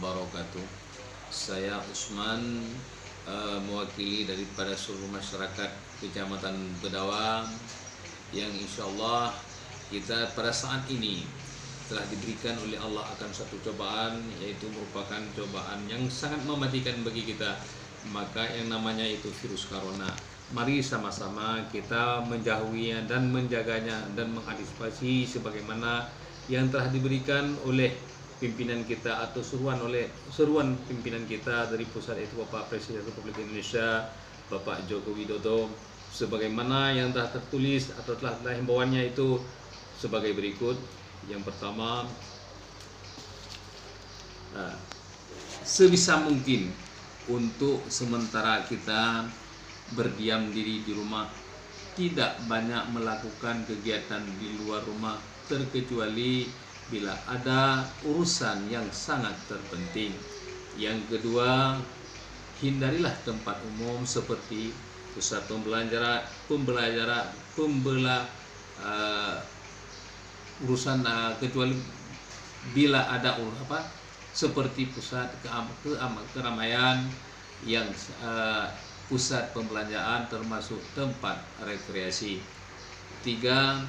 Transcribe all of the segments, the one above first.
wabarakatuh. Saya Usman, mewakili daripada seluruh masyarakat Kecamatan Bedawang yang insyaallah kita pada saat ini telah diberikan oleh Allah akan satu cobaan, yaitu merupakan cobaan yang sangat mematikan bagi kita, maka yang namanya itu virus corona. Mari sama-sama kita menjauhinya dan menjaganya dan mengantisipasi sebagaimana yang telah diberikan oleh pimpinan kita atau seruan pimpinan kita dari pusat, yaitu Bapak Presiden Republik Indonesia Bapak Joko Widodo, sebagaimana yang telah tertulis atau telah himbauannya itu sebagai berikut. Yang pertama, sebisa mungkin untuk sementara kita berdiam diri di rumah, tidak banyak melakukan kegiatan di luar rumah terkecuali bila ada urusan yang sangat terpenting. Yang kedua, hindarilah tempat umum seperti pusat kecuali bila ada seperti pusat keramaian yang pusat pembelanjaan termasuk tempat rekreasi. Tiga,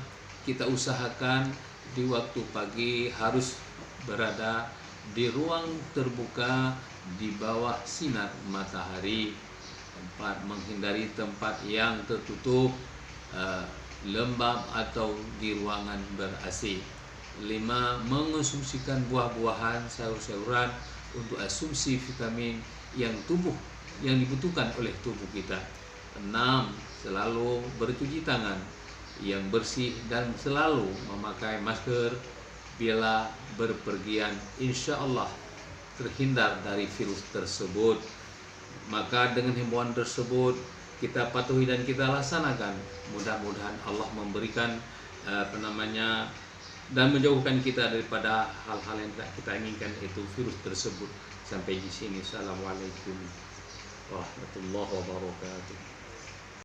kita usahakan di waktu pagi harus berada di ruang terbuka di bawah sinar matahari. Empat, menghindari tempat yang tertutup, lembab atau di ruangan ber-AC. 5, mengonsumsikan buah-buahan, sayur-sayuran untuk asumsi vitamin yang dibutuhkan oleh tubuh kita. 6, selalu bercuci tangan yang bersih dan selalu memakai masker bila berpergian, insya Allah terhindar dari virus tersebut. Maka dengan himbauan tersebut kita patuhi dan kita laksanakan, mudah-mudahan Allah memberikan dan menjauhkan kita daripada hal-hal yang tidak kita inginkan, yaitu virus tersebut. Sampai di sini. Assalamualaikum warahmatullahi wabarakatuh.